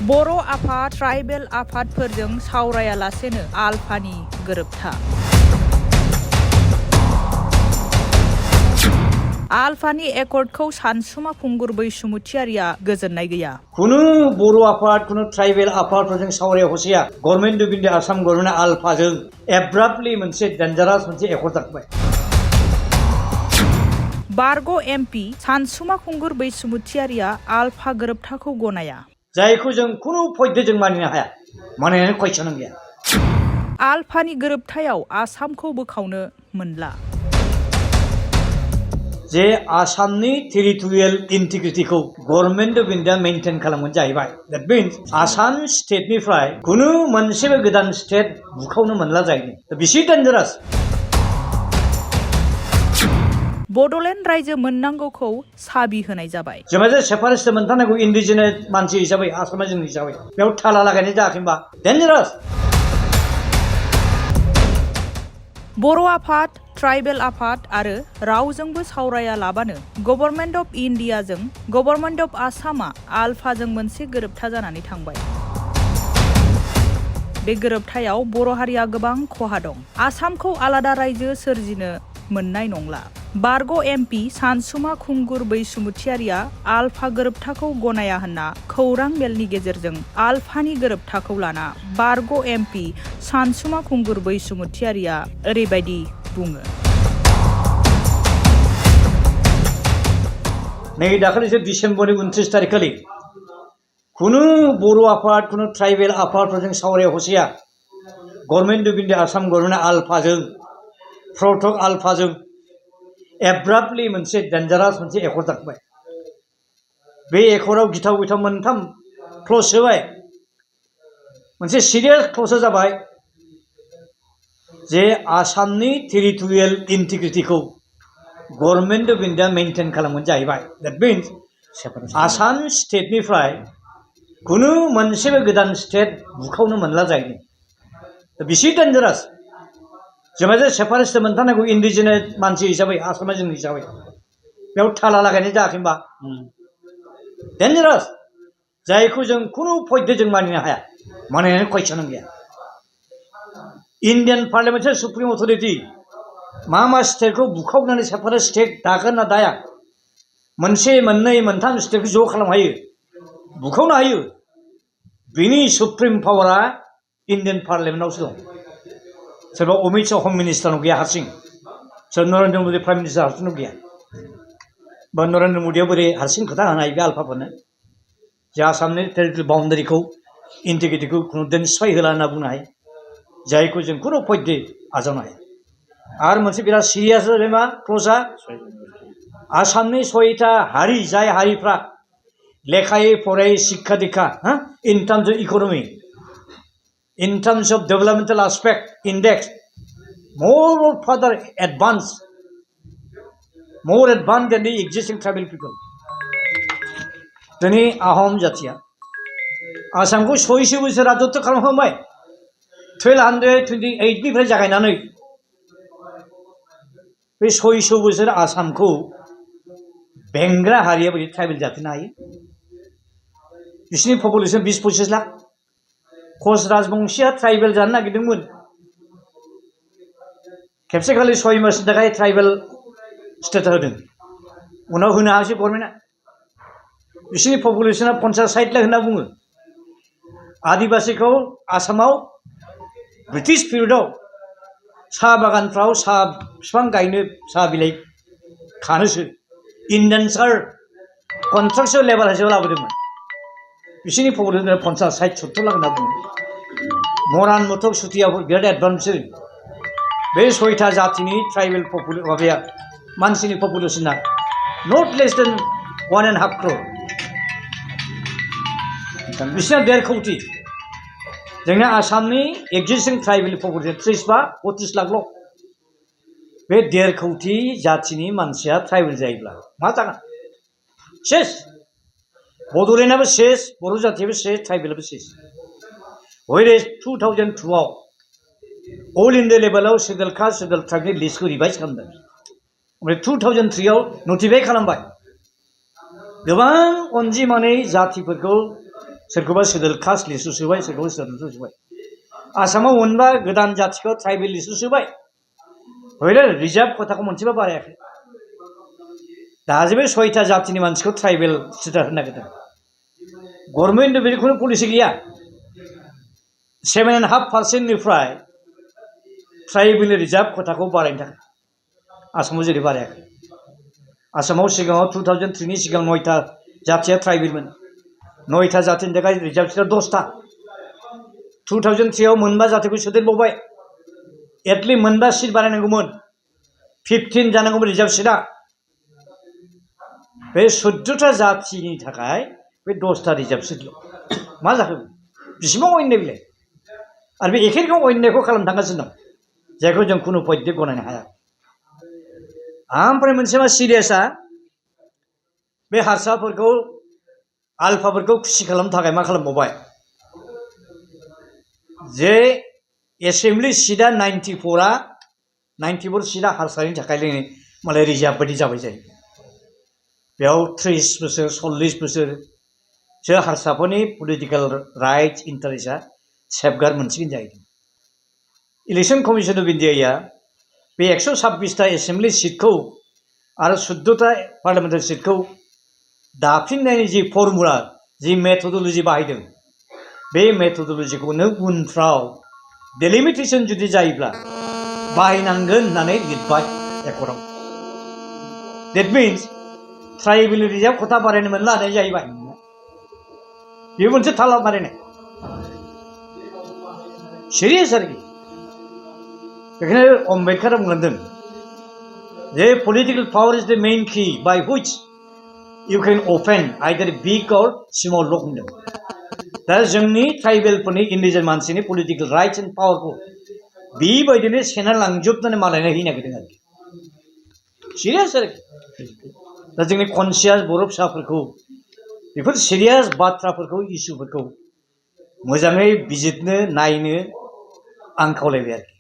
बर' आफाद ट्राइबेल आफादफोरजों सावरायालासेनो आलफानि गोरोबथा। आलफानि एकर्डखौ सानसुमा खुंगुर बैसुमुतियारिया गोजोननाय गैया। कुनु बर' आफाद कुनु ट्राइबेल आफादफोरजों सावराया हसिया government of India Assam government आलफाजों एब्राप्टलि मोनसे डेन्जारास मोनसे एकर्ड जाबाय। बारग' एमपि सानसुमा खुंगुर बैसुमुतियारिया आलफा गोरोबथाखौ गनाया। जायखौ जों कुनु पद्धतिजों मानिनो हाया, मानिनायनि कुइसन गैया। आलफानि गोरोबथायाव आसामखौ बोखावनो मोनला। जे आसामनि टेरिटरियेल इन्टिग्रिटिखौ गभर्नमेन्ट अफ इन्डिया मेनटेन खालामगोन जाहैबाय। दैट मिन्स आसाम स्टेटनिफ्राय कुनु मोनसेबो गोदान स्टेट बुखावनो मोनला जाहैदों। बेसे डेन्जारास। बड'लेण्ड रायजो मोननांगौखौ साबि होनाय जाबाय। जोंहा जे सेपारेट मोनथारनांगौ इन्डिजिनास मानसि हिसाबै आसामा जोंनि हिसाबै बेयाव थाला लागायनाय जायाखैबा डेन्जारास। बर' आफाद ट्राइबेल आफाद आरो रावजोंबो सावरायालाबानो गभर्नमेन्ट अफ इन्डियाजों गभर्नमेन्ट अफ आसामा आलफाजों मोनसे गोरोबथा जानानै थांबाय। बे गोरोबथायाव बर' हारिया गोबां खहा दं। आसामखौ आलादा रायजो सोरजिनो मोननाय नंला। बारग' एमपि सानसुमा खुंगुर बैसुमुतियारिया आलफा गोरोबथाखौ गनाया होनना खौरां मेलनि गेजेरजों आलफानि गोरोबथाखौ लाना बारग' एमपि सानसुमा खुंगुर बैसुमुतियारिया ओरैबायदि बुङो। नै दाखालिसो डिसेम्बरनि 29 तारिखखालि कुनु बर' आफाद कुनु ट्राइबेल आफादफोरजों सावराया हसिया government of India Assam government आलफाजों प्रटक आलफाजों एब्राप्टलि मोनसे डेन्जारास मोनसे एकर्ड जाबाय। बे एकर्डआव गिथाव गिथाव मोनथाम क्लज होबाय। मोनसे सिरियास क्लजआ जाबाय जे आसामनि टेरिटरियेल इन्टिग्रिटिखौ गभर्नमेन्ट अफ इन्डिया मेनटेन खालामगोन जाहैबाय। दैट मिन्स आसाम स्टेटनिफ्राय कुनु मोनसेबो गोदान स्टेट बुखावनो मोनला जाहैदों। बेसे डेन्जारास। जोंहा जे सेपारेट मोनथारनांगौ इन्डिजिनास मानसि हिसाबै आसामा जोंनि हिसाबै बेयाव थाला लागायनाय जायाखैबा डेन्जारास। जायखौ जों कुनु पद्धतिजों मानिनो हाया, मानिनायनि कुइसन गैया। इन्डियान पार्लियामेन्टारि सुप्रिम अथरिटि मा स्टेटखौ बुखावनानै सेपारेट स्टेट दागोन ना दाया, मोनसे मोननै मोनथाम स्टेटखौ ज' खालामनो हायो, बुखावनो हायो। बिनि सुप्रिम पावारा इन्डियान पार्लियामेन्टआवसो दं। सोरबा अमित शाह हम मिनिस्टारनाव गैया हारसिं, सोर नरेन्द्र मोदी प्राइम मिनिस्टार हारसिंनाव गैया। बा नरेन्द्र मोदिया बोरै हारसिं खोथा होनो हायो बे आलफाफोरनो जे आसामनि टेरिटरियेल बाउन्डारिखौ इन्टिग्रिटिखौ खुनु दिन सिफाय होला होनना बुंनो हायो, जायखौ जों कुनु पद्धति आजावनो हाया। आरो मोनसे बिराद सिरियास मा क्लजआ आसामनि 6टा हारि जाय हारिफ्रा लेखायै फरायै शिक्षा दीक्षा इन टार्म्स of इक'नमि in terms of developmental aspect index more further advanced than the existing tribal people. दिनै आहम जातिया आसामखौ 600 बोसोर राजत्व खालामखांबाय। 1228 निफ्राय जागायनानै बे 600 बोसोर आसामखौ बेंग्रा हारिया बोरै ट्राइबेल जाफिननो हायो? बिसिनि पपुलेसन 20-25 लाख। कच राजबंशीया ट्राइबेल जानो नागिरदोंमोन। खेबसेखालि 6 मासनि थाखाय ट्राइबेल स्टेटास होदों, उनाव होनो हायासै गभर्नमेन्टआ। बिसिनि पपुलेसना 50-60 लाख होनना बुङो। आदिबासीखौ आसामाव ब्रिटिश पिरियडआव साहा बागानफ्राव साहा बिफां गायनो साहा बिलाइ खानोसो इन्डेन्सार कन्ट्राक्चुवेल लेबार हिसाबै लाबोदोंमोन। बिसिनि पपुलेसना 50-60-70 लाख होनना बुङो। मरान मथक सुतिया बिराद एडभान्स। बे 6टा जातिनि ट्राइबेल माबाया मानसिनि पपुलेसना नट लेस देन 1.5 crore। बिसिना 1.5 कोटि। जोंना आसामनि एक्जिस्टिं ट्राइबेल पपुलेसन 30-32 लाखल'। बे 1.5 कोटि जातिनि मानसिया ट्राइबेल जायोब्ला मा जागोन? सेस। बड'लेण्डआबो सेस, बर' जातियाबो सेस, ट्राइबेलाबो सेस। Whereas 2002आव अल इन्डिया लेभेलाव शेड्युल कास्ट शेड्युल ट्राइबनि लिस्टखौ रिभाइज खालामदों। ओमफ्राय 2003आव नटिफाइ खालामबाय। गोबां अनजिमानि जातिफोरखौ सोरखौबा सेडुल कास्ट लिस्टआव सोबाय सोरखौबा सेडुल लिस्टआव सोबाय आसामाव मोनबा गोदान जाथिखौ ट्राइबेल लिस्टआव सोबाय हयले रिजार्भ खथाखौ मोनसेबा बारायाखै दाजे बे 6टा जातिनि मानसिखौ ट्राइबेल स्टेटास होनो नागिरदों गभर्नमेन्टनि बेनि खुनु पलिसि गैया 7.5%निफ्राय ट्राइबेल रिजार्भ खथाखौ बारायनो थाखाय आसामाव जेरै बारायाखै आसामाव सिगाङाव 2003नि सिगां 9टा जातिया ट्राइबेलमोन 9टा जातिनि थाखाय रिजार्भ सिटआ 10टा 2003आव मोनबा जातिखौ सोदेरबावबाय एटलिस्ट मोनबा सिट बानायनांगौमोन 15 जानांगौमोन रिजार्भ सिटआ बे 14टा जातिनि थाखाय बे 10टा रिजार्भ सिटल' मा जाखो बिसिबां अयनाय बिलाय आरो बे एखे रोखोम अयनायखौ खालामनो थांगासिनो दं जायखौ जों खुनु पद्धति गनायनो हाया ओमफ्राय मोनसे मा सिरियासआ बे हारसाफोरखौ आलफाफोरखौ खुसि खालामनो थाखाय मा खालामबावबाय जे एसेम्बलि सिटआ 94 सिटआ हारसानि थाखाय मालाय रिजार्भ बायदि जाबाय जायो बेयाव 30 बोसोर 40 बोसोरसो हारसाफोरनि पलिटिकेल राइट्स इन्टारेस्टआ सेफगार्ड मोनसिगोन जाहैदों इलेक्शन कमिशन अफ इन्डियाया बे 126टा एसेम्बलि सिटखौ आरो 14टा पार्लियामेन्टारि सिटखौ दाफिननायनि जि फर्मुला जि मेथडलजि बाहायदों बे मेथडलजिखौनो उनफ्राव डेलिमिटेसन जुदि जायोब्ला बाहायनांगोन होननानै लिरबाय एकर्डआव डेट मिन्स ट्राइबेल रिजार्भ खथा बारायनो मोनला होननाय जाहैबाय बेयो मोनसे थाला बारायनाय सिरियास आरोखि बेखायनो अम्बेडकारा बुंलांदों जे political power is the main key by which you can open either big or small lock होनदों दा जोंनि ट्राइबेलफोरनि इन्डिजिन मानसिनि पलिटिकल राइट्स एन्ड पावारखौ बेबायदिनो सेना लांजोबनानै मालायनो हैनो नागिरदों आरोखि सिरियास आरोखि दा जोंनि कनसियास बर' फिसाफोरखौ बेफोर सिरियास बाथ्राफोरखौ इसुफोरखौ मोजाङै बिजिरनो नायनो आं खावलायबाय आरोखि